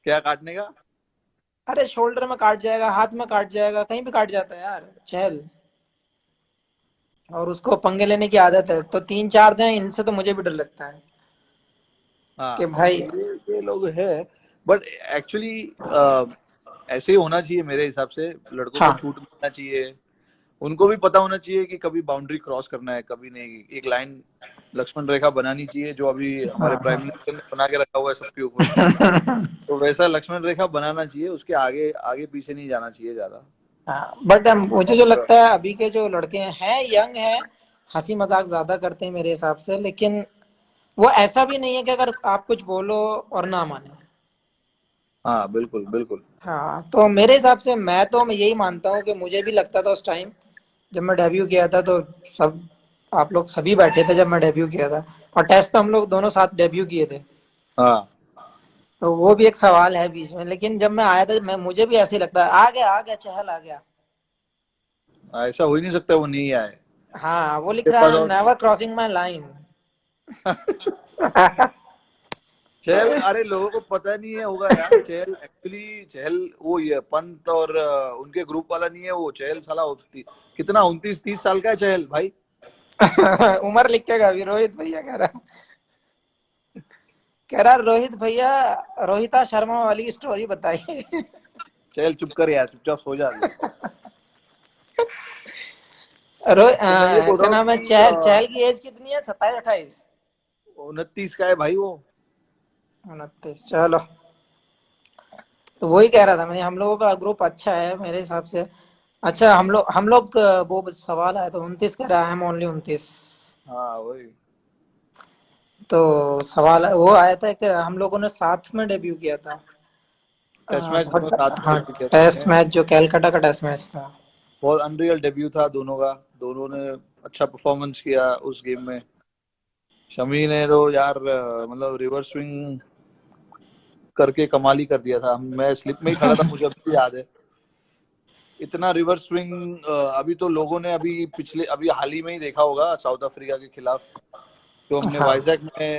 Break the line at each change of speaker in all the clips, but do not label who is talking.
क्या काटने का?
अरे शोल्डर में काट जाएगा, हाथ में काट जाएगा, कहीं भी काट जाता है यार चहल। और उसको पंगे लेने की आदत है, तो 3-4 दिन इनसे तो मुझे भी डर लगता है कि
हाँ,
भाई।
ये लोग है। बट एक्चुअली ऐसे ही होना चाहिए मेरे हिसाब से। लड़कों को
हाँ
छूट मिलना चाहिए। उनको भी पता होना चाहिए कि कभी बाउंड्री क्रॉस करना है, कभी नहीं। एक लाइन, लक्ष्मण रेखा बनानी चाहिए, जो अभी हमारे
हाँ
प्राइम
हाँ।
मिनिस्टर ने बना के रखा हुआ है सबके ऊपर। तो वैसा लक्ष्मण रेखा बनाना चाहिए, उसके आगे आगे पीछे नहीं जाना चाहिए ज्यादा।
हाँ बट मुझे जो
और
लगता है अभी के जो लड़के हैं यंग हैं, हंसी मजाक ज्यादा करते हैं मेरे हिसाब से, लेकिन वो ऐसा भी नहीं है कि अगर आप कुछ बोलो और ना माने।
हाँ, बिल्कुल बिल्कुल।
हाँ तो मेरे हिसाब से मैं यही मानता हूँ कि मुझे भी लगता था उस टाइम जब मैं डेब्यू किया था, तो सब आप लोग सभी बैठे थे जब मैं डेब्यू किया था, और टेस्ट पे हम लोग दोनों साथ डेब्यू किए थे।
हाँ,
तो वो भी एक सवाल है बीच में, लेकिन जब मैं आया था मैं मुझे भी ऐसे ही लगता है, आ गया चहल आ गया।
ऐसा हो ही नहीं सकता वो नहीं आए।
हाँ वो लिख
के
रहा
पास
है
और
नेवर क्रॉसिंग माई लाइन।
चहल, अरे लोगों को पता नहीं है होगा यार। चहल एक्चुअली, चहल वो ये पंत और उनके ग्रुप वाला नहीं है वो। चहल साला कितना 29-30 साल का है चहल भाई।
उम्र लिखेगा अभी, रोहित भैया कह रहा रोहित भैया, रोहिता शर्मा वाली स्टोरी बताइए।
चहल चुप कर यार, चुपचाप सो जा अभी। तो मैं ये बोल
क्या
रहा हूँ
नाम है,
कि
चहल चहल की एज कितनी है, 27-28?
29 का है भाई वो।
29, चलो। तो वही कह रहा था मैं, हम लोगों का ग्रुप अच्छा है मेरे हिसाब से। अच्छा हम लोग वो सवाल आया तो 29 कह रहा है, हम ओनली 29।
हाँ वही।
तो सवाल वो आया था कि हम लोगों ने साथ में डेब्यू किया था।
टेस्ट मैच दोनों
बहुत
साथ में
हाँ,
डेब्यू किया था
टेस्ट
हमने।
मैच जो कैलकाटा का टेस्ट मैच था।
बहुत अनरियल डेब्यू था दोनों का। दोनों ने अच्छा परफॉर्मेंस किया उस गेम में। शमी ने तो यार मतलब रिवर्स स्विंग करके कमाल ही कर दिया था। मैं स्लिप में ही खड़ा था, मुझे अभी भी याद है। इतना रिवर्स स्विंग अभी तो लोगों ने अभी हाल ही में ही देखा होगा साउथ अफ्रीका के खिलाफ। तो हमने
हाँ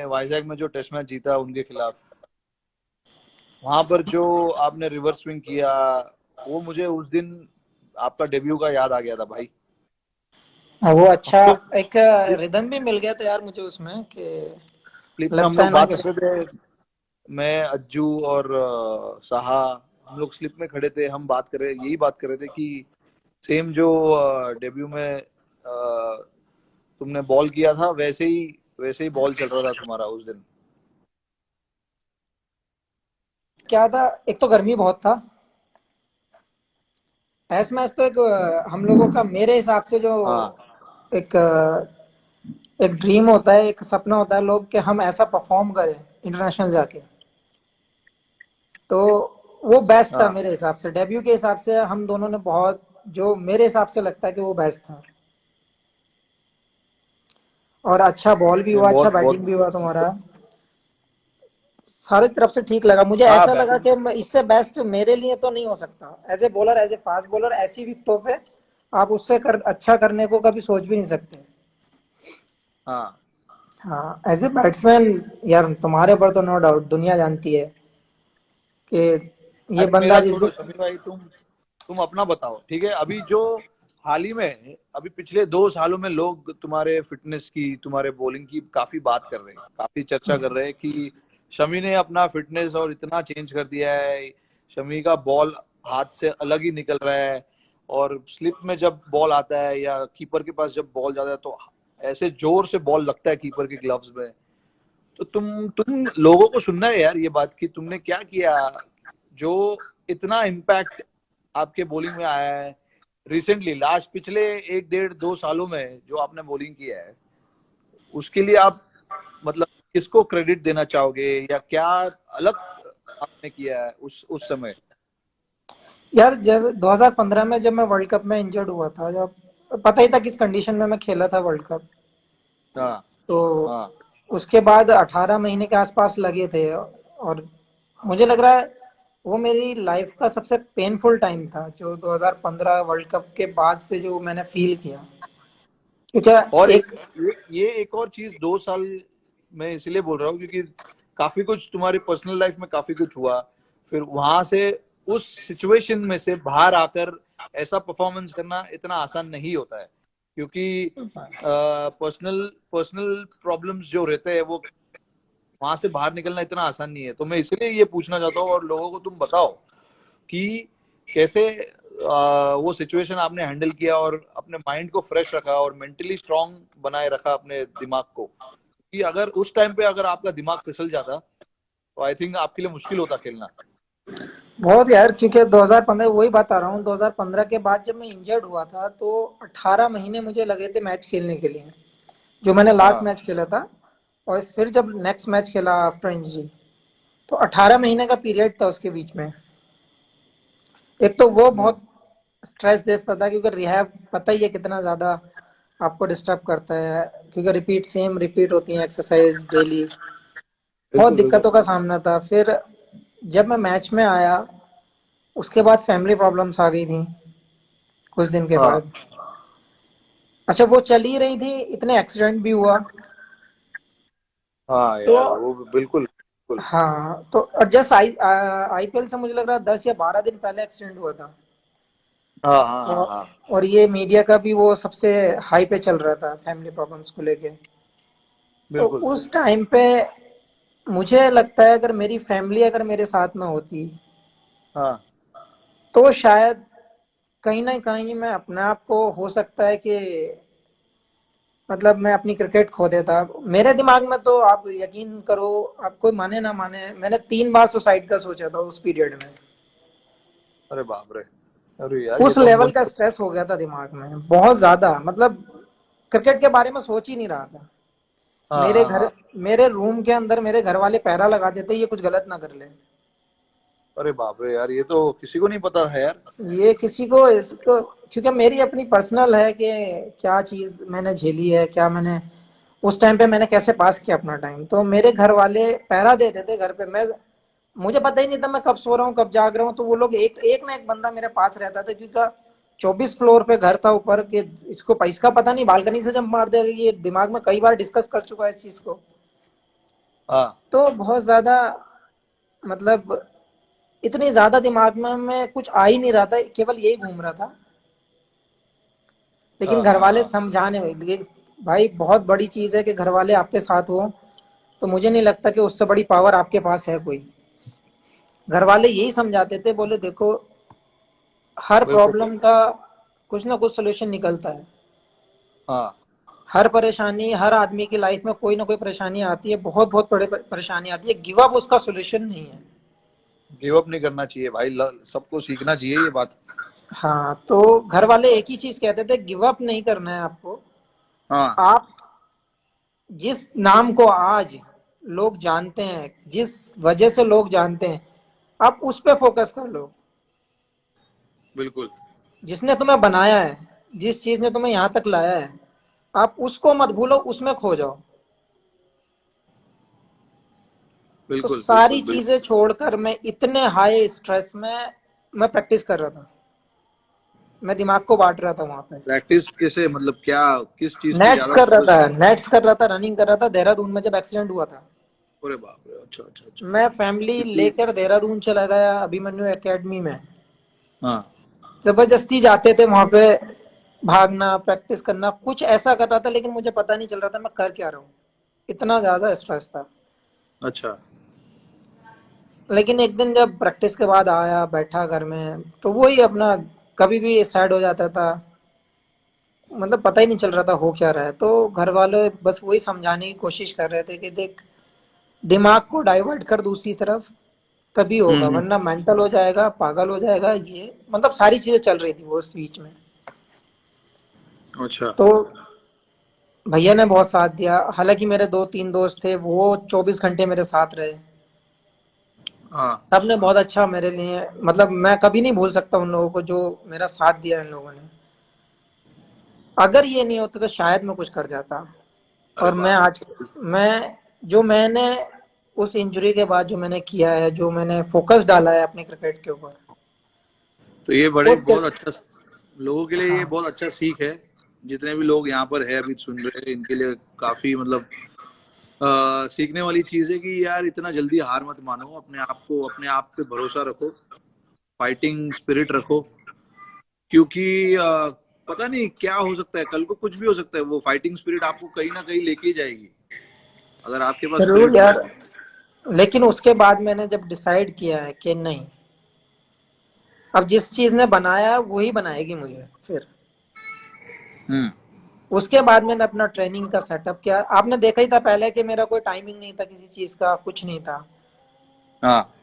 वाइजैक में जो टेस्ट मैच जीता उनके खिलाफ, वहां पर जो आपने रिवर्स स्विंग किया, वो मुझे उस दिन आपका डेब्यू का याद आ गया था भाई।
वो
हम
अच्छा,
लोग
एक रिदम भी मिल गया था यार मुझे उसमें कि
स्लिप में हम
लगता है
लोग
ना
बात
कि
कर रहे थे। मैं, अज्जू और साहा, हम लोग स्लिप में खड़े थे। हम यही बात कर रहे थे कि सेम जो डेब्यू में तुमने बॉल किया था, वैसे ही बॉल चल रहा था तुम्हारा उस दिन।
क्या था, एक तो गर्मी बहुत था। टेस्ट मैच तो एक हम लोगों का मेरे हिसाब से जो
हाँ
एक एक ड्रीम होता है, एक सपना होता है लोग, कि हम ऐसा परफॉर्म करें इंटरनेशनल जाके। तो वो बेस्ट था
हाँ।
मेरे हिसाब से, डेब्यू के हिसाब से हम दोनों ने बहुत, जो मेरे हिसाब से लगता है कि वो बेस्ट था। और अच्छा बॉल भी
नहीं,
हुआ, अच्छा
बहुत
बैटिंग
बहुत।
भी हुआ तुम्हारा, सारी तरफ से ठीक लगा मुझे।
हाँ,
ऐसा लगा
बैटिंग।
कि इससे बेस्ट मेरे लिए तो नहीं हो सकता, as a bowler, as a fast bowler, ऐसी विकेटों पे आप उससे अच्छा करने को कभी सोच भी नहीं सकते।
हाँ,
हाँ एज ए बैट्समैन यार, तुम्हारे पर तो नो डाउट दुनिया जानती है कि ये
अरे
बंदा
मेरा
जिस
छोड़ो
दिन।
शमी भाई, तुम अपना बताओ। ठीक है, अभी जो हाल ही में, अभी पिछले 2 सालों में लोग तुम्हारे फिटनेस की, तुम्हारे बॉलिंग की काफी बात कर रहे हैं, काफी चर्चा कर रहे हैं कि शमी ने अपना फिटनेस और इतना चेंज कर दिया है। शमी का बॉल हाथ से अलग ही निकल रहा है। और स्लिप में जब बॉल आता है या कीपर के पास जब बॉल जाता है, तो ऐसे जोर से बॉल लगता है कीपर के ग्लव्स में। तो तुम लोगों को सुनना है यार ये बात कि तुमने क्या किया, जो इतना इम्पैक्ट आपके बॉलिंग में आया है रिसेंटली, लास्ट पिछले 1 डेढ़ 2 सालों में जो आपने बॉलिंग किया है, उसके लिए आप मतलब किसको क्रेडिट देना चाहोगे, या क्या अलग आपने किया है उस समय?
यार जैसे 2015 में जब मैं वर्ल्ड कप में इंजर्ड हुआ था, जब पता ही था किस कंडीशन में मैं खेला था वर्ल्ड कप,
हाँ
तो
हाँ।
उसके बाद 18 महीने के आसपास लगे थे। और मुझे लग रहा है वो मेरी लाइफ का सबसे पेनफुल टाइम था, जो 2015 वर्ल्ड कप के बाद से जो मैंने फील किया,
और
क्योंकि एक
ये एक और चीज, 2 साल मैं इसलिए बोल रहा हूँ क्योंकि काफी कुछ तुम्हारी पर्सनल लाइफ में काफी कुछ हुआ। फिर वहां से उस सिचुएशन में से बाहर आकर ऐसा परफॉर्मेंस करना इतना आसान नहीं होता है, क्योंकि पर्सनल पर्सनल प्रॉब्लम्स जो रहते हैं वो वहां से बाहर निकलना इतना आसान नहीं है। तो मैं इसलिए ये पूछना चाहता हूँ, और लोगों को तुम बताओ कि कैसे वो सिचुएशन आपने हैंडल किया और अपने माइंड को फ्रेश रखा और मेंटली स्ट्रांग बनाए रखा अपने दिमाग को, कि अगर उस टाइम पे अगर आपका दिमाग फिसल जाता तो आई थिंक आपके लिए मुश्किल होता खेलना।
बहुत यार, क्योंकि 2015 वही बता रहा हूँ, 2015 के बाद जब मैं इंजर्ड हुआ था तो 18 महीने मुझे लगे थे मैच खेलने के लिए, जो मैंने लास्ट
हाँ
मैच खेला था। और फिर जब नेक्स्ट मैच खेला आफ्टर इंजरी, तो 18 महीने का पीरियड था उसके बीच में। एक तो वो बहुत स्ट्रेस देता था, क्योंकि रिहैब पता ही है कितना ज्यादा आपको डिस्टर्ब करता है, क्योंकि सेम रिपीट होती है एक्सरसाइज डेली। बहुत
बिल्कुल बिल्कुल।
दिक्कतों का सामना था। फिर जब मैं मैच में आया, उसके बाद फैमिली प्रॉब्लम्स आ गई थी कुछ दिन के
हाँ
बाद। अच्छा, वो चल ही रही थी, इतने एक्सीडेंट भी हुआ।
हाँ
तो
यार वो बिल्कुल बिल्कुल।
हाँ, तो जस्ट आईपीएल से मुझे लग रहा है 10 या 12 दिन पहले एक्सीडेंट हुआ था।
हाँ हाँ हाँ
और,
हाँ
और ये मीडिया का भी वो सबसे हाई पे चल रहा था फैमिली प्रॉब्लम्स को लेके। तो
बिल्कुल।
उस टाइम पे मुझे लगता है अगर मेरी फैमिली अगर मेरे साथ ना होती,
हाँ
तो शायद कहीं ना कहीं मैं अपने आप को, हो सकता है कि मतलब मैं अपनी क्रिकेट खो देता। मेरे दिमाग में तो आप यकीन करो, आप कोई माने ना माने, मैंने 3 बार सुसाइड का सोचा था उस पीरियड में।
अरे बाप रे। अरे यार ये
उस
तो
लेवल
बहुत।
का स्ट्रेस हो गया था दिमाग में, बहुत ज्यादा। मतलब क्रिकेट के बारे में सोच ही नहीं रहा था।
हाँ
मेरे
हाँ
घर,
हाँ।
मेरे रूम के अंदर मेरे घर वाले पहरा लगा देते ये कुछ गलत ना कर ले।
अरे बाप रे यार, ये तो किसी को नहीं पता है यार।
ये किसी को इसको, क्योंकि मेरी अपनी पर्सनल है कि क्या चीज मैंने झेली है, क्या मैंने उस टाइम पे मैंने कैसे पास किया अपना टाइम। तो मेरे घर वाले पहरा देते थे घर पे। मैं, मुझे पता ही नहीं था मैं कब सो रहा हूँ कब जाग रहा हूँ। तो वो लोग एक एक ना एक बंदा मेरे पास रहता था, क्योंकि 24 फ्लोर पे घर था ऊपर, के इसको इसका पता नहीं बालकनी से जंप मार देगा। ये दिमाग में कई बार डिस्कस कर चुका है इस चीज को।
हाँ
तो बहुत ज्यादा, मतलब इतनी ज्यादा दिमाग में मैं कुछ आ ही नहीं रहा था, केवल यही घूम रहा था। लेकिन
हाँ
घर
हाँ
वाले
हाँ।
समझाने में, ये भाई बहुत बड़ी चीज है कि घर वाले आपके साथ हो। तो मुझे नहीं लगता कि उससे बड़ी पावर आपके पास है कोई। घर वाले यही समझाते थे, बोले देखो हर
बिल्कुल।
प्रॉब्लम का कुछ ना कुछ सोल्यूशन निकलता है।
हाँ।
हर परेशानी, हर आदमी की लाइफ में कोई ना कोई परेशानी आती है, बहुत बहुत बड़े परेशानी आती है। गिव अप उसका सोल्यूशन नहीं है।
गिव अप नहीं करना चाहिए भाई, सबको सीखना चाहिए ये बात।
हाँ, तो घर वाले एक ही चीज कहते थे, गिव अप नहीं करना है आपको।
हाँ
आप जिस नाम को आज लोग जानते हैं, जिस वजह से लोग जानते हैं, आप उस पे फोकस कर लो।
बिल्कुल
जिसने तुम्हें बनाया है, जिस चीज ने तुम्हें यहां तक लाया है, आप उसको मत भूलो, उसमें खो जाओ। तो
बिल्कुल
सारी
बिल्कुल बिल्कुल।
चीजें छोड़कर मैं इतने हाई स्ट्रेस में मैं प्रैक्टिस कर रहा था। मैं दिमाग को बांट रहा था वहां पे।
प्रैक्टिस कैसे, मतलब क्या, किस चीज पे
नेट्स
ज्यादा
कर रहा
फोकस?
था, नेट्स कर रहा था, रनिंग कर रहा था। देहरादून में जब एक्सीडेंट हुआ था,
अरे बाप रे, अच्छा अच्छा अच्छा।
मैं फैमिली
क्योंकि
लेकर देहरादून चला गया अभिमन्यु एकेडमी में।
हाँ।
जबरदस्ती जाते थे वहां पे, भागना, प्रैक्टिस करना, कुछ ऐसा कर रहा था। लेकिन मुझे पता नहीं चल रहा था मैं कर क्या रहा हूँ, इतना ज्यादा स्ट्रेस था।
अच्छा।
लेकिन एक दिन जब प्रैक्टिस के बाद आया, बैठा घर में, तो वही अपना, कभी भी सैड हो जाता था। मतलब पता ही नहीं चल रहा था हो क्या रहा है। तो घर वाले बस वही समझाने की कोशिश कर रहे थे कि देख, दिमाग को डाइवर्ट कर दूसरी तरफ, तभी होगा,
हम्म।
वरना मेंटल हो जाएगा, पागल हो जाएगा। ये मतलब सारी चीजें चल रही थी वो उस बीच में।
अच्छा।
तो भैया ने बहुत साथ दिया। हालांकि मेरे 2-3 दोस्त थे, वो 24 घंटे मेरे साथ रहे।
हाँ
सबने बहुत अच्छा मेरे लिए, मतलब मैं कभी नहीं भूल सकता उन लोगों को जो मेरा साथ दिया इन लोगों ने। अगर ये नहीं होता तो शायद मैं कुछ कर जाता।
अरे
और मैं
बाप
आज,
रे।
मैं जो मैंने उस इंजरी के बाद जो मैंने किया है, जो मैंने फोकस डाला है अपने क्रिकेट के ऊपर,
तो ये बड़े
उसके,
बहुत अच्छा, लोगों के लिए ये
हाँ
बहुत अच्छा सीख है। जितने भी लोग यहाँ पर है अभी सुन रहे हैं, इनके लिए काफी मतलब सीखने वाली चीज है कि यार इतना जल्दी हार मत मानो, अपने आप पे भरोसा रखो, फाइटिंग स्पिरिट रखो, क्योंकि पता नहीं क्या हो सकता है, कल को कुछ भी हो सकता है। वो फाइटिंग स्पिरिट आपको कहीं ना कहीं लेके ही जाएगी, अगर आपके पास
जरूर
स्पिरिट होगा।
यार। लेकिन उसके बाद मैंने जब डिसाइड किया है कि नहीं, अब जिस चीज ने बनाया वही बनाएगी मुझे फिर,
हम्म।
उसके बाद मैंने अपना ट्रेनिंग का सेटअप किया। आपने देखा ही था पहले कि मेरा कोई टाइमिंग नहीं था किसी चीज का, कुछ नहीं था।
हाँ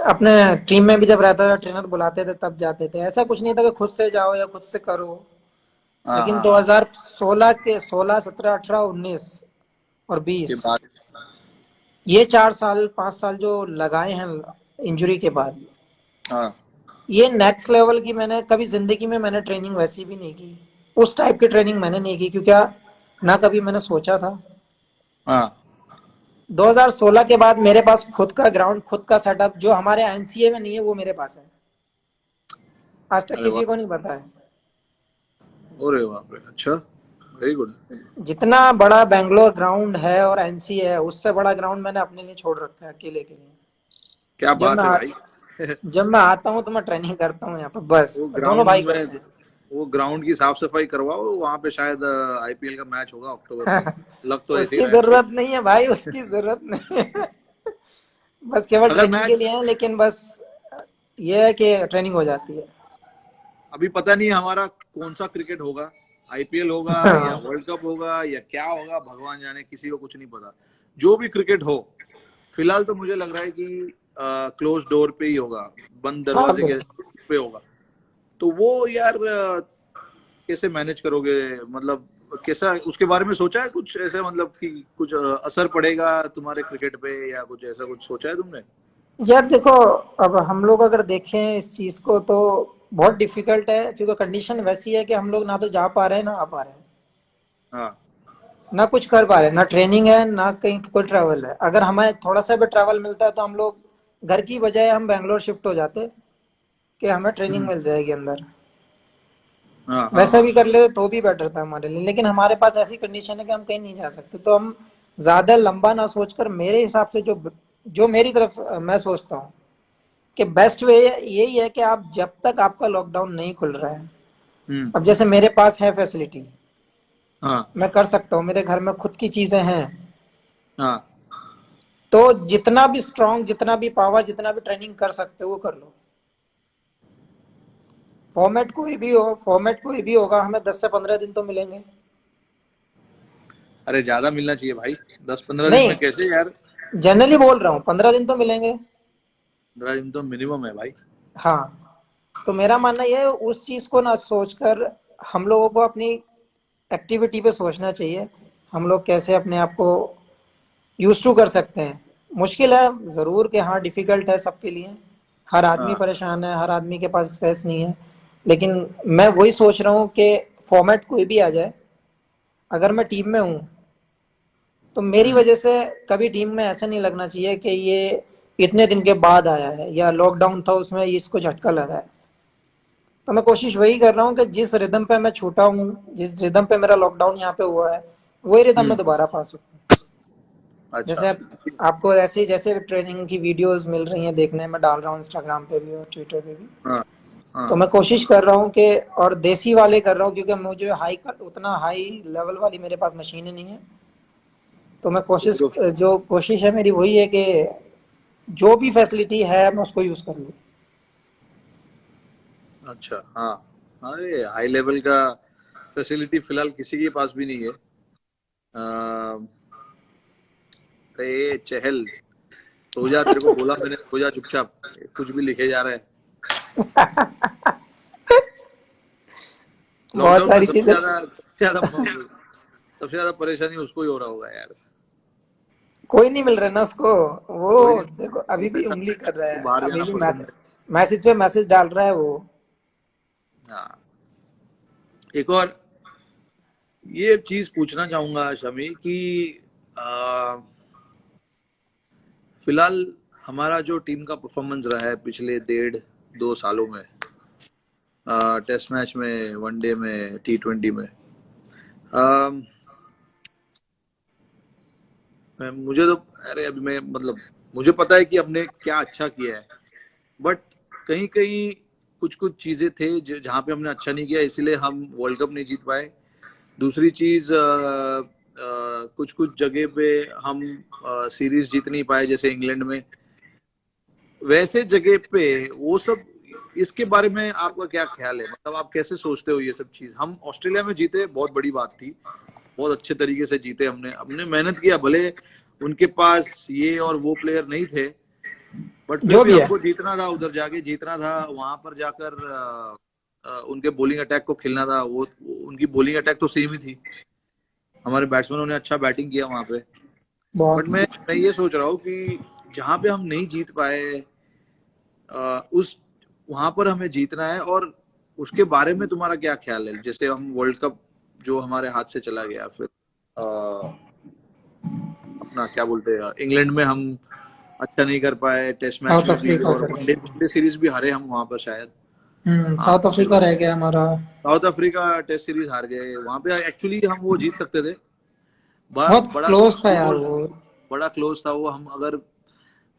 अपने टीम में भी जब रहता था ट्रेनर बुलाते थे तब जाते थे, ऐसा कुछ नहीं था कि खुद से जाओ या खुद से करो।
हाँ
लेकिन
हाँ हाँ।
2016 के 16, 17, 18, 19 और
के
20,
बाद।
ये 4 साल 5 साल जो लगाए हैं इंजरी के बाद,
हाँ
ये नेक्स्ट लेवल की मैंने कभी जिंदगी में मैंने ट्रेनिंग वैसी भी नहीं की। उस टाइप की ट्रेनिंग मैंने नहीं की, क्योंकि ना कभी मैंने सोचा था।
हाँ।
2016 के बाद मेरे पास खुद का ग्राउंड, खुद का सेटअप, जो हमारे एनसीए में नहीं है वो मेरे पास है। आज तक
अरे वाह,
किसी को नहीं पता है।
अरे बाप रे, अच्छा, वेरी गुड।
जितना बड़ा बेंगलोर ग्राउंड है और एनसीए है, उससे बड़ा ग्राउंड मैंने अपने लिए छोड़ रखा है, अकेले के लिए।
क्या
जब
बात
मैं
है
आ,
भाई।
जब मैं आता हूँ तो मैं ट्रेनिंग करता हूँ यहाँ पर बस,
वो
और दोनों
ग्राउंड
भाई
में,
करते
वो ग्राउंड की साफ सफाई करवाओ, वहां पे शायद आईपीएल का मैच होगा अक्टूबर में।
हैं।
लग तो ऐसे ही
उसकी
रहा है मेरे
जरूरत
को।
नहीं है भाई, उसकी जरूरत नहीं है। बस केवल
अगर
ट्रेनिंग के
मैच,
लिए है, लेकिन बस ये है कि ट्रेनिंग हो जाती है।
अभी पता नहीं हमारा कौन सा क्रिकेट होगा, आईपीएल होगा या वर्ल्ड कप होगा या क्या होगा, भगवान जाने, किसी को कुछ नहीं पता। जो भी क्रिकेट हो, फिलहाल तो मुझे लग रहा है कि क्लोज डोर पे ही होगा, बंद
हाँ
दरवाजे के
बिल्कुल।
पे होगा। तो वो यार कैसे मैनेज करोगे, मतलब कैसा, उसके बारे में सोचा है कुछ ऐसे, मतलब कि कुछ असर पड़ेगा तुम्हारे क्रिकेट पे या कुछ ऐसा कुछ सोचा है तुमने?
यार देखो, अब हम लोग अगर देखें इस चीज को तो बहुत डिफिकल्ट है, क्योंकि कंडीशन वैसी है कि हम लोग ना तो जा पा रहे हैं ना आ पा रहे हैं,
हाँ।
ना कुछ कर पा रहे हैं, ना ट्रेनिंग है ना कहीं कोई ट्रैवल है। अगर हमें थोड़ा सा भी ट्रैवल मिलता है तो हम लोग घर की बजाय हम बेंगलोर शिफ्ट हो जाते, कि हमें ट्रेनिंग
हम्म।
मिल जाएगी अंदर।
हाँ हाँ
वैसा
हाँ।
भी कर लेते तो भी बेटर था हमारे लिए, लेकिन हमारे पास ऐसी कंडीशन है कि हम कहीं नहीं जा सकते। तो हम ज्यादा लंबा ना सोचकर, मेरे हिसाब से जो जो मेरी तरफ मैं सोचता हूँ कि बेस्ट वे यही है कि आप जब तक आपका लॉकडाउन नहीं खुल रहा है,
हम्म।
अब जैसे मेरे पास है फैसिलिटी,
हाँ
मैं कर सकता हूँ, मेरे घर में खुद की चीजें हैं,
हाँ।
तो जितना भी स्ट्रांग, जितना भी पावर, जितना भी ट्रेनिंग कर सकते हो वो कर लो। फॉर्मेट कोई भी हो, फॉर्मेट कोई भी होगा, हमें 10 से 15 दिन तो मिलेंगे।
अरे ज्यादा मिलना चाहिए भाई, 10-15 दिन
नहीं,
में कैसे यार।
जनरली बोल रहा हूँ 15 दिन तो मिलेंगे।
15 दिन तो मिनिमम है भाई।
हाँ, तो मेरा मानना यह है उस चीज को ना सोचकर हम लोगों को अपनी एक्टिविटी पे सोचना चाहिए। हम लोग कैसे अपने आप को यूज टू कर सकते हैं। मुश्किल है जरूर, कि हाँ डिफिकल्ट है सबके लिए, हर आदमी
हाँ।
परेशान है, हर आदमी के पास स्पेस नहीं है। लेकिन मैं वही सोच रहा हूँ कि फॉर्मेट कोई भी आ जाए, अगर मैं टीम में हूँ तो मेरी
हम्म।
वजह से कभी टीम में ऐसा नहीं लगना चाहिए कि ये इतने दिन के बाद आया है या लॉकडाउन था उसमें इसको झटका लगा है। तो मैं कोशिश वही कर रहा हूँ कि जिस रिदम पे मैं छूटा हूँ, जिस रिदम पे मेरा लॉकडाउन यहाँ पे हुआ है, वही रिदम में
हम्म।
दोबारा पास हूँ।
अच्छा।
जैसे आपको ऐसे जैसे ट्रेनिंग की वीडियोस मिल रही हैं देखने में, डाल रहा हूँ इंस्टाग्राम पे भी और ट्विटर पे भी।
हाँ
तो
हाँ।
मैं कोशिश कर रहा हूँ कि, और देसी वाले कर रहा हूँ, क्योंकि मुझे उतना हाई लेवल वाली मेरे पास मशीनें नहीं है। तो मैं कोशिश,
तो
जो कोशिश है मेरी वही है कि जो भी फैसिलिटी है मैं उसको यूज कर लूँ।
अच्छा, हाँ। अरे हाई लेवल का फैसिलिटी फिलहाल किसी के पास भी नहीं है। अरे चहल, सो जा, तेरे को बोला मैंने, सो जा चुपचाप, कुछ भी लिखे जा रहा है।
बहुत
लॉकडाउन में
सारी चीजें,
सबसे ज्यादा परेशानी उसको ही हो रहा होगा यार।
कोई नहीं मिल रहा ना उसको। वो
कोई नहीं,
देखो
वो
अभी भी
कहता
उंगली कर रहा
उसको
है,
बाहर
अभी
जाना
भी
पसंद
मैसेज
है।
मैसेज पे मैसेज डाल रहा है वो।
हाँ। एक और ये चीज पूछना चाहूंगा शमी कि आ, फिलहाल हमारा जो टीम का परफॉर्मेंस रहा है पिछले 1.5-2 सालों में, टेस्ट मैच में, वनडे में, T20 में, अम, मुझे तो, अरे अभी मैं मतलब मुझे पता है कि हमने क्या अच्छा किया है, बट कहीं कहीं कुछ कुछ चीजें थे जहाँ पे हमने अच्छा नहीं किया, इसीलिए हम वर्ल्ड कप नहीं जीत पाए। दूसरी चीज, कुछ कुछ जगह पे हम सीरीज जीत नहीं पाए, जैसे इंग्लैंड में। वैसे जगह पे वो सब, इसके बारे में आपका क्या ख्याल है? मतलब आप कैसे सोचते हो ये सब चीज? हम ऑस्ट्रेलिया में जीते, बहुत बड़ी बात थी, बहुत अच्छे तरीके से जीते। हमने हमने मेहनत किया, भले उनके पास ये और वो प्लेयर नहीं थे, बट फिर
जो
भी
भी है।
हमको जीतना था, उधर जाके जीतना था, वहां पर जाकर उनके बॉलिंग अटैक को खेलना था। वो उनकी बॉलिंग अटैक तो सेम ही थी, हमारे बैट्समैनों ने अच्छा बैटिंग किया वहां पे। बट
बहुत।
मैं ये सोच रहा हूँ कि जहां पे हम नहीं जीत पाए, उस वहां पर हमें जीतना है। और उसके बारे में तुम्हारा क्या ख्याल है? जैसे हम वर्ल्ड कप जो हमारे हाथ से चला गया, फिर अपना क्या बोलते हैं, इंग्लैंड में हम अच्छा नहीं कर पाए, टेस्ट मैच
साउथ
में भी,
अफ्रीका
और
कर
वनडे
गए।
वनडे सीरीज भी हारे हम वहां पर शायद। हाँ,
साउथ अफ्रीका रह गया हमारा।
साउथ अफ्रीका टेस्ट सीरीज हार गए वहां पे। एक्चुअली हम वो जीत सकते थे,
बहुत
बड़ा
क्लोज था यार
वो
वो।
बड़ा क्लोज था वो। हम अगर,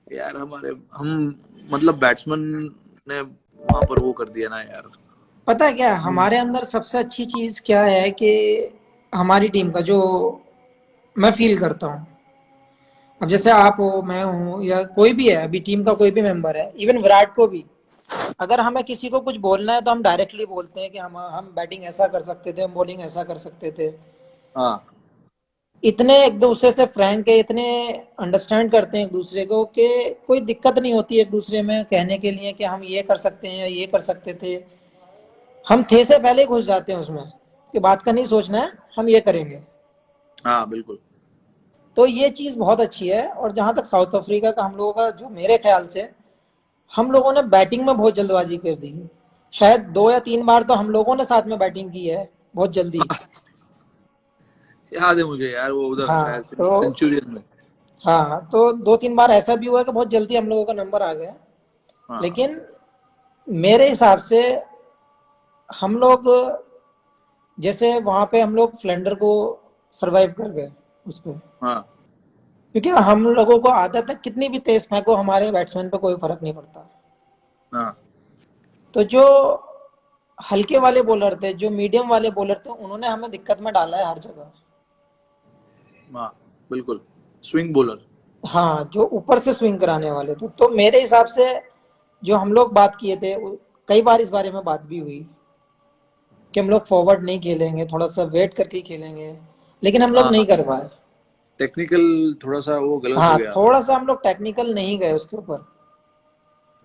यार हमारे हम मतलब बैट्समैन ने वहां पर वो कर दिया ना यार।
पता है क्या हमारे अंदर सबसे अच्छी चीज क्या है कि हमारी टीम का जो मैं फील करता हूँ, अब जैसे आप हो, मैं हूँ, या कोई भी है, अभी टीम का कोई भी मेंबर है, इवन विराट को भी, अगर हमें किसी को कुछ बोलना है तो हम डायरेक्टली बोलते हैं कि हम बैटिंग ऐसा कर सकते थे, हम बॉलिंग ऐसा कर सकते थे।
हाँ
इतने एक दूसरे से फ्रैंक है, इतने अंडरस्टैंड करते हैं एक दूसरे को कि कोई दिक्कत नहीं होती एक दूसरे में कहने के लिए कि हम ये कर सकते हैं या ये कर सकते थे। हम थे से पहले ही घुस जाते हैं उसमें कि बात का नहीं सोचना है, हम ये करेंगे।
हाँ बिल्कुल।
तो ये चीज बहुत अच्छी है। और जहां तक साउथ अफ्रीका का हम लोगों का, जो मेरे ख्याल से हम लोगों ने बैटिंग में बहुत जल्दबाजी कर दी। शायद 2 या 3 बार तो हम लोगों ने साथ में बैटिंग की है बहुत जल्दी।
याद है मुझे यार, वो उधर
हाँ
शायद
तो
सेंचुरियन में।
हाँ तो 2 3 बार ऐसा भी हुआ कि बहुत जल्दी हम लोगों का नंबर आ गया।
हाँ
लेकिन मेरे हिसाब से हम लोग, जैसे वहां पे हम लोग फ्लेंडर को सरवाइव कर गए उसमें,
हाँ
क्योंकि हम लोगों को आदत है कितनी भी तेज फेंको हमारे बैट्समैन पे कोई फर्क नहीं पड़ता।
हाँ
तो जो हल्के वाले बॉलर थे, जो मीडियम वाले बॉलर थे, उन्होंने हमें दिक्कत में डाला है हर जगह।
हाँ बिल्कुल, स्विंग बॉलर।
हाँ, जो ऊपर से स्विंग कराने वाले थे। तो मेरे हिसाब से जो हम लोग बात किए थे, कई बार इस बारे में बात भी हुई कि हम लोग फॉरवर्ड नहीं खेलेंगे, थोड़ा सा वेट करके खेलेंगे, लेकिन हम लोग
हाँ
नहीं
हाँ,
कर पाए।
टेक्निकल थोड़ा सा वो गलत हो
हाँ,
गया।
थोड़ा सा हम लोग टेक्निकल नहीं गए उसके ऊपर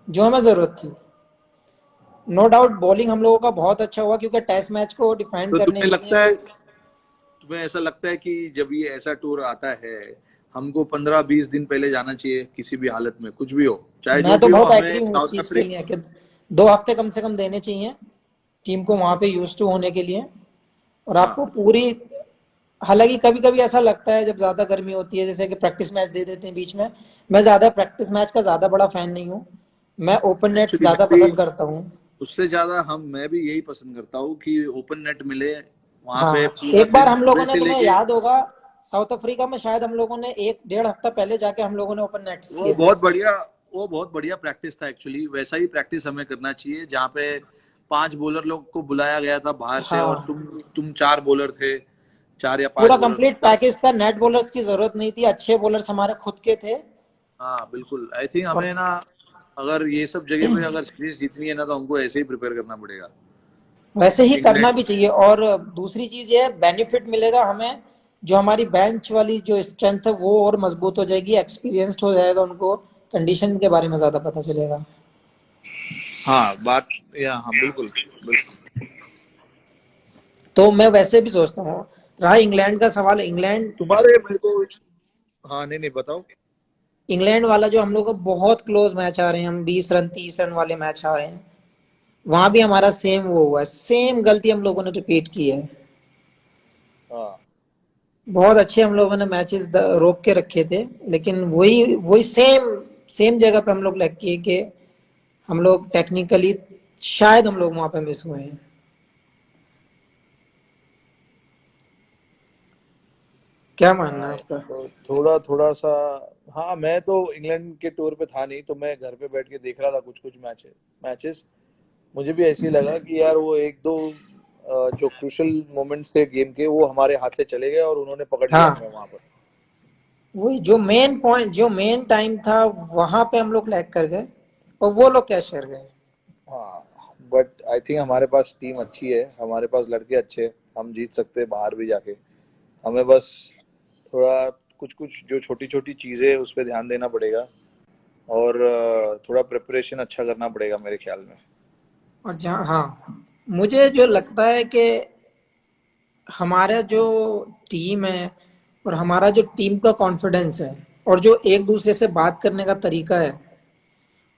जो हमें जरूरत थी। नो डाउट बॉलिंग हम लोगों का बहुत अच्छा हुआ, क्योंकि टेस्ट मैच को डिफाइन
तो
करने
तुम्हें
के लिए
लगता है, तुम्हें ऐसा लगता है कि जब ये ऐसा टूर आता है, हमको 15-20 दिन पहले जाना चाहिए किसी भी हालत में, कुछ भी हो, चाहे
मैं
जो
तो
भी हो?
बहुत
हमें
एग्री हूँ इस
साउथ
चीज के लिए
अफ्रीका,
कि 2 हफ्ते कम से कम देने चाहिए टीम को वहां पे यूज टू होने के लिए। और आपको
हाँ
पूरी, हालांकि कभी कभी ऐसा लगता है जब ज्यादा गर्मी होती है, जैसे कि प्रैक्टिस मैच दे देते हैं बीच में। मैं ज्यादा प्रैक्टिस मैच का ज्यादा बड़ा फैन नहीं हूँ, मैं ओपन नेट्स
एक्चुअली मैं
ज्यादा
भी
पसंद करता हूँ।
उससे ज्यादा मैं भी यही पसंद करता हूँ कि ओपन नेट मिले, वहां पे
हाँ,
पूरा
एक बार
दिन
हम
सुबह
लोगों ने,
से
तुम्हें
लेके।
याद होगा, साउथ अफ्रीका में शायद हम लोगों ने 1 1.5 हफ्ता पहले जाके हम लोगों ने ओपन नेट्स
वो
किए थे।
बहुत बढ़िया वो बहुत बढ़िया प्रैक्टिस था एक्चुअली। वैसा ही प्रैक्टिस हमें करना चाहिए, जहाँ पे 5 बॉलर लोग को बुलाया गया था बाहर से, और
हाँ,
तुम 4 बॉलर थे, 4 या 5
पूरा
बॉलर
कंप्लीट
बस।
पैकेज था, नेट बॉलर्स की जरूरत नहीं थी, अच्छे बॉलर्स हमारे खुद के थे।
हाँ बिल्कुल, आई थिंक
और
हमें ना, अगर ये सब जगह पे अगर सीरीज जीतनी है ना, तो हमको ऐसे ही प्रिपेयर करना पड़ेगा।
वैसे ही करना
इंग्लैंड,
भी चाहिए। और दूसरी चीज ये बेनिफिट मिलेगा हमें, जो हमारी बेंच वाली जो स्ट्रेंथ है वो और मजबूत हो जाएगी, एक्सपीरियंस्ड हो जाएगा, उनको कंडीशन के बारे में ज्यादा पता चलेगा।
हाँ बात, या हाँ बिल्कुल बिल्कुल।
तो मैं वैसे भी सोचता हूँ, रहा इंग्लैंड का सवाल, इंग्लैंड,
तुम्हारे मेरे को, हाँ नहीं नहीं बताओ।
इंग्लैंड वाला जो हम लोग को बहुत क्लोज मैच आ रहे हैं, हम 20 रन 30 रन वाले मैच आ रहे हैं, वहां भी हमारा सेम वो हुआ है, सेम गलती हम लोगों ने रिपीट की है।
हाँ
बहुत अच्छे हम लोगों ने मैचेस रोक के रखे थे, लेकिन वही वही सेम सेम जगह पे हम लोग लग किए कि हम लोग टेक्निकली शायद हम लोग वहां पे मिस हुए हैं। क्या मानना है
हाँ,
आपका?
तो थोड़ा थोड़ा सा। हाँ, मैं तो इंग्लैंड के टूर पे था नहीं, तो मैं घर पे बैठ के देख रहा था कुछ कुछ मैचेस। मुझे भी ऐसे ही लगा कि यार वो एक दो जो क्रूशल मोमेंट्स थे गेम के, वो हमारे हाथ से चले गए और उन्होंने पकड़ लिया
हाँ,
हमें वहां पर।
वही जो मेन पॉइंट, जो मेन टाइम था, वहां पे हम लोग लैग कर गए और वो लोग कैश कर गए।
हाँ, बट आई थिंक हमारे पास टीम अच्छी है, हमारे पास लड़के अच्छे हैं, हम जीत सकते हैं बाहर भी जाके। हमें बस थोड़ा कुछ कुछ जो छोटी छोटी चीजें हैं उस पर ध्यान देना पड़ेगा, और थोड़ा प्रिपरेशन अच्छा करना पड़ेगा मेरे ख्याल में।
और जहाँ, हाँ, मुझे जो लगता है कि हमारा जो टीम है और हमारा जो टीम का कॉन्फिडेंस है और जो एक दूसरे से बात करने का तरीका है,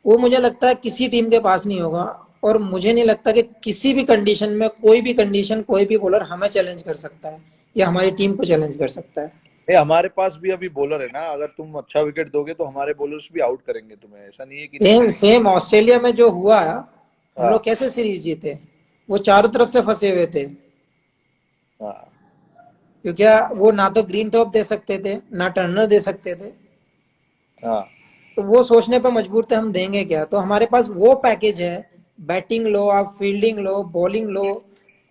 वो मुझे लगता है किसी टीम के पास नहीं होगा। और मुझे नहीं लगता कि किसी भी कंडीशन में, कोई भी कंडीशन, कोई भी बॉलर हमें चैलेंज कर सकता है या हमारी टीम को चैलेंज कर सकता है।
नहीं, हमारे पास भी अभी बॉलर है ना, अगर तुम अच्छा विकेट दोगे तो हमारे बॉलर्स भी आउट करेंगे तुम्हें, ऐसा नहीं है कि नहीं
सेम
करेंगे।
सेम ऑस्ट्रेलिया में जो हुआ, हम लोग
हाँ।
कैसे सीरीज जीते? वो चारों तरफ से फंसे हुए थे,
हाँ।
क्योंकि वो ना तो ग्रीन टॉप दे सकते थे, ना टर्नर दे सकते थे।
हाँ।
तो वो सोचने पे मजबूर थे हम देंगे क्या। तो हमारे पास वो पैकेज है, बैटिंग लो, आप फील्डिंग लो, बॉलिंग लो,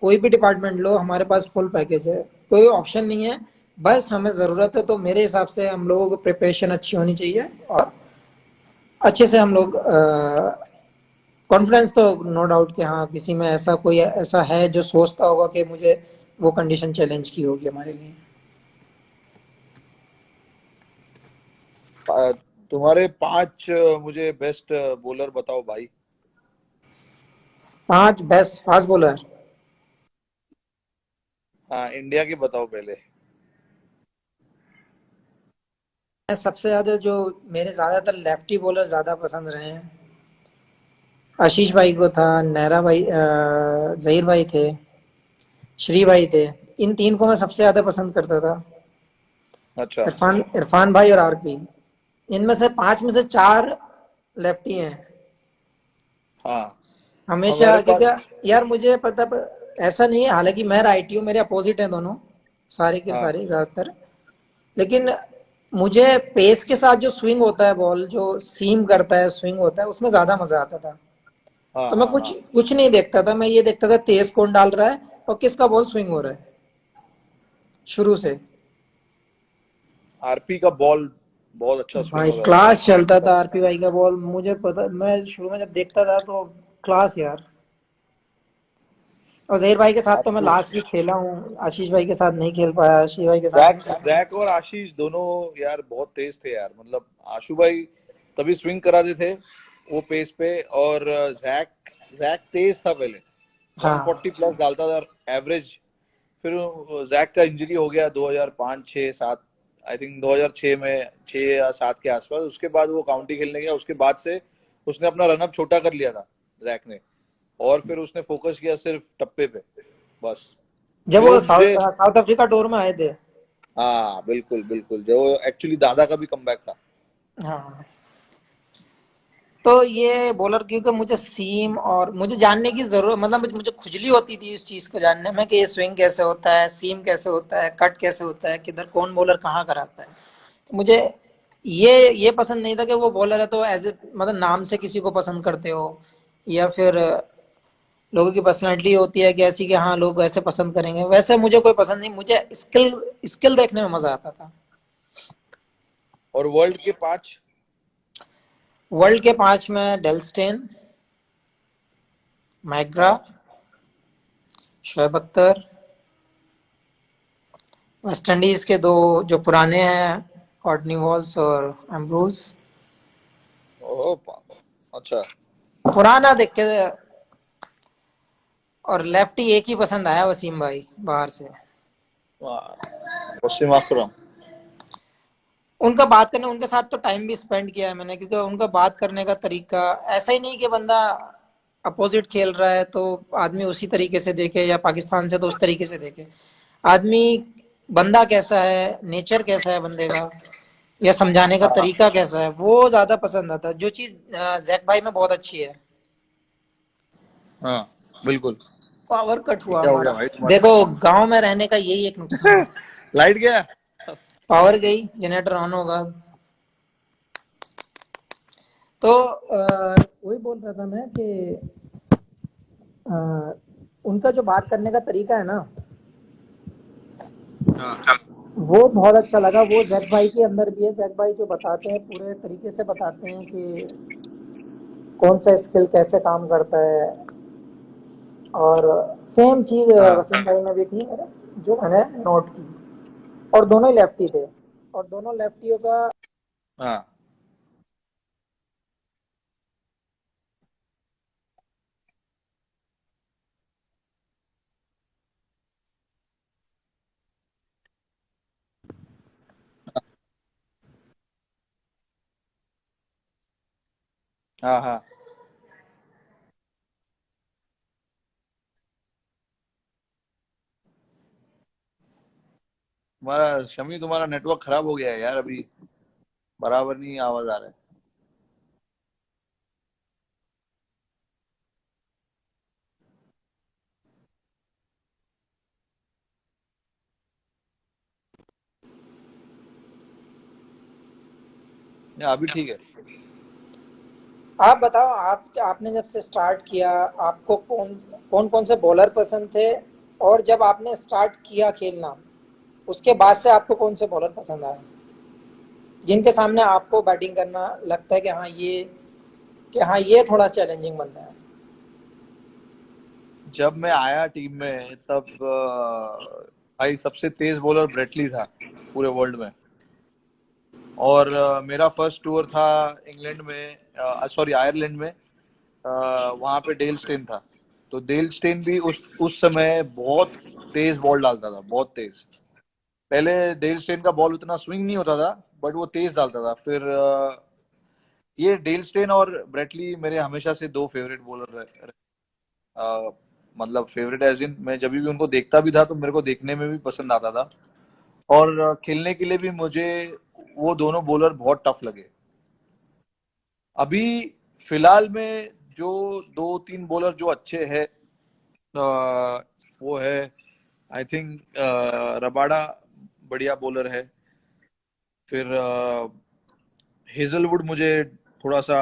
कोई भी डिपार्टमेंट लो, हमारे पास फुल पैकेज है, कोई ऑप्शन नहीं है। बस हमें ज़रूरत है, तो मेरे हिसाब से हम लोगों को प्रिपरेशन अच्छी होनी चाहिए और अच्छे से हम लोग कॉन्फिडेंस तो नो डाउट कि हाँ, किसी में ऐसा कोई ऐसा है जो सोचता होगा कि मुझे वो कंडीशन चैलेंज की होगी हमारे लिए।
तुम्हारे पांच मुझे बेस्ट बॉलर बताओ भाई।
5 बेस्ट फास्ट बॉलर।
हाँ, इंडिया के बताओ पहले।
मैं सबसे ज्यादा जो, मेरे ज्यादातर लेफ्टी बॉलर ज्यादा पसंद रहे हैं। आशीष भाई को था, नेहरा भाई, जहीर भाई थे, श्री भाई थे। इन तीन को मैं सबसे ज्यादा पसंद करता था।
अच्छा।
इरफान इरफान भाई और आरपी, इनमें से 5 में से 4 लेफ्टी हैं
हाँ, हमारे
हमेशा।
पास।
क्योंकि यार मुझे पता ऐसा नहीं है, हालांकि मैं राइटी हूँ, मेरे अपोजिट हैं दोनों, सारे के
हाँ।
सारे ज्यादातर। लेकिन मुझे पेस के साथ जो स्विंग होता है, बॉल जो सीम करता है, स्विंग होता है, उसमें ज्यादा मजा आता था।
हाँ।
तो मैं
हाँ।
कुछ
हाँ।
कुछ नहीं देखता था, मैं ये देखता था तेज कौन डाल रहा है और किसका बॉल स्विंग हो रहा है शुरू से।
आरपी का बॉल बहुत अच्छा स्विंग
भाई
होता था
क्लास
भाई।
चलता था आरपी भाई का बॉल, मुझे पता, मैं शुरू में जब देखता था तो क्लास यार। और जहीर भाई के साथ तो मैं
आरपी।
लास्ट भी खेला हूँ, आशीष भाई के साथ नहीं खेल पाया, आशीष भाई के साथ नहीं
जैक
खेला।
जैक और आशीष दोनों यार बहुत तेज थे यार, मतलब आशु भाई तभी स्विंग कराते थे वो पेस पे, और जैक जैक तेज था पहले,
हाँ
140 प्लस डालता था एवरेज। फिर जैक का इंजरी हो गया 2005 6 7, आई थिंक 2006 में, 6 या 7 के आसपास। उसके बाद वो काउंटी खेलने गया, उसके बाद से उसने अपना रनअप छोटा कर लिया था जैक ने, और फिर उसने फोकस किया सिर्फ टप्पे पे बस।
जब
जो
वो
मुझे।
साउथ अफ्रीका टूर में आए थे।
हाँ, बिल्कुल बिल्कुल, जो एक्चुअली दादा का भी कमबैक था।
हाँ, तो ये बॉलर, क्योंकि मुझे सीम और मुझे जानने की जरूरत, मतलब मुझे खुजली होती थी इस चीज को जानने में कि ये स्विंग कैसे होता है, सीम कैसे होता है, कट कैसे होता है, किधर कौन बॉलर कहाँ कराता है। तो मुझे ये पसंद नहीं था कि वो बॉलर है तो एज ए, मतलब नाम से किसी को पसंद करते हो, या फिर लोगों की पर्सनैलिटी होती है कि ऐसी कि हाँ लोग वैसे पसंद करेंगे, वैसे मुझे कोई पसंद नहीं। मुझे स्किल स्किल देखने में मजा आता था।
और वर्ल्ड के 5।
वर्ल्ड के 5 में डेलस्टेन, मैग्रा,
हाँ।
शोएब अख्तर। वेस्ट इंडीज के दो जो पुराने हैं, कॉर्टनी वॉल्स और एम्ब्रोज।
ओह अच्छा।
पुराना देख के। और लेफ्टी एक ही पसंद आया, वसीम भाई बाहर से।
वसीम अकरम।
उनका बात करने, उनके साथ तो टाइम भी स्पेंड किया है मैंने, क्योंकि उनका बात करने का तरीका ऐसा ही नहीं कि बंदा अपोजिट खेल रहा है तो आदमी उसी तरीके से देखे, या पाकिस्तान से तो उस तरीके से देखे। आदमी, बंदा कैसा है, नेचर कैसा है बंदे का, या समझाने का
हाँ।
तरीका कैसा है, वो ज्यादा पसंद आता है। जो चीज जैक भाई में बहुत अच्छी है।
हाँ, बिल्कुल।
पावर कट
ये
हुआ
क्या हो गया
हमारा।
भाई
देखो,
तुम्हारे।
गांव में रहने का यही एक नुकसान है।
लाइट गया।
पावर गई, जनरेटर ऑन होगा। तो वही बोल रहा था मैं कि अ, उनका जो बात करने का तरीका है ना,
हाँ
वो बहुत अच्छा लगा। वो जैक भाई के अंदर भी है। जैक भाई जो बताते हैं पूरे तरीके से बताते हैं कि कौन सा स्किल कैसे काम करता है। और सेम चीज
हाँ
वसीम भाई में भी थी मेरे, जो मैंने नोट की। और दोनों ही लेफ्टी थे, और दोनों लेफ्टियों का
हाँ हाँ हाँ। तुम्हारा शमी, तुम्हारा नेटवर्क खराब हो गया है यार अभी, बराबर नहीं आवाज आ रहा है। नहीं, अभी ठीक है।
आप बताओ, आप आपने जब से स्टार्ट किया, आपको कौन कौन कौन से बॉलर पसंद थे? और जब आपने स्टार्ट किया खेलना, उसके बाद से आपको कौन से बॉलर पसंद आए, जिनके सामने आपको बैटिंग करना लगता है कि हाँ ये थोड़ा चैलेंजिंग बनता है?
जब मैं आया टीम में तब भाई सबसे तेज बॉलर ब्रेटली था पूरे वर्ल्ड में। और मेरा फर्स्ट टूर था इंग्लैंड में, सॉरी आयरलैंड में। वहां पे डेल स्टेन था। तो डेल स्टेन भी उस समय बहुत तेज बॉल डालता था, बहुत तेज। पहले डेल स्टेन का बॉल उतना स्विंग नहीं होता था, बट वो तेज डालता था। फिर ये डेल स्टेन और ब्रेटली मेरे हमेशा से दो फेवरेट बॉलर रहे। मतलब फेवरेट एज इन, मैं जब भी उनको देखता भी था तो मेरे को देखने में भी पसंद आता था। और खेलने के लिए भी मुझे वो दोनों बॉलर बहुत टफ लगे। अभी फिलहाल में जो दो तीन बॉलर जो अच्छे हैं, वो है आई थिंक रबाडा, बढ़िया बॉलर है। फिर हेजलवुड मुझे थोड़ा सा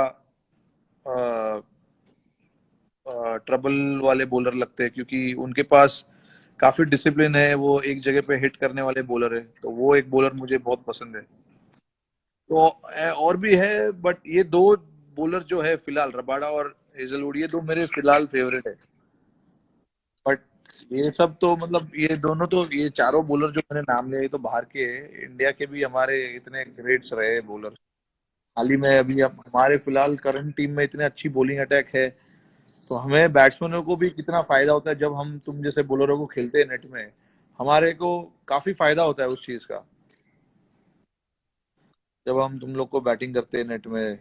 ट्रबल वाले बॉलर लगते हैं, क्योंकि उनके पास काफी डिसिप्लिन है, वो एक जगह पे हिट करने वाले बॉलर है। तो वो एक बॉलर मुझे बहुत पसंद है। तो और भी है, बट ये दो बॉलर जो है फिलहाल, रबाडा और हेजलवुड, ये दो मेरे फिलहाल फेवरेट है। बट ये सब तो मतलब ये दोनों तो, ये चारों बॉलर जो मैंने नाम लिया, ये तो बाहर के हैं। इंडिया के भी हमारे इतने ग्रेट्स रहे बॉलर हाल ही में। अभी अब हमारे फिलहाल करंट टीम में इतने अच्छी बॉलिंग अटैक है, तो हमें बैट्समैनों को भी कितना फायदा होता है जब हम तुम जैसे बॉलरों को खेलते हैं नेट में। हमारे को काफी फायदा होता है उस चीज का, जब हम तुम लोग को बैटिंग करते हैं नेट में।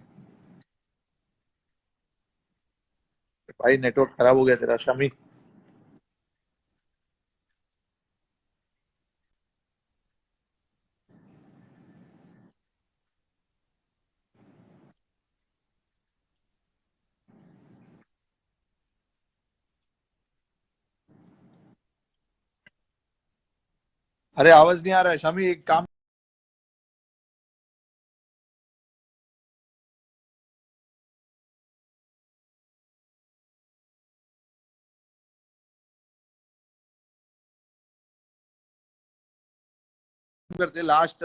भाई नेटवर्क खराब हो गया तेरा शमी। अरे आवाज नहीं आ रहा है शमी, एक काम करते, लास्ट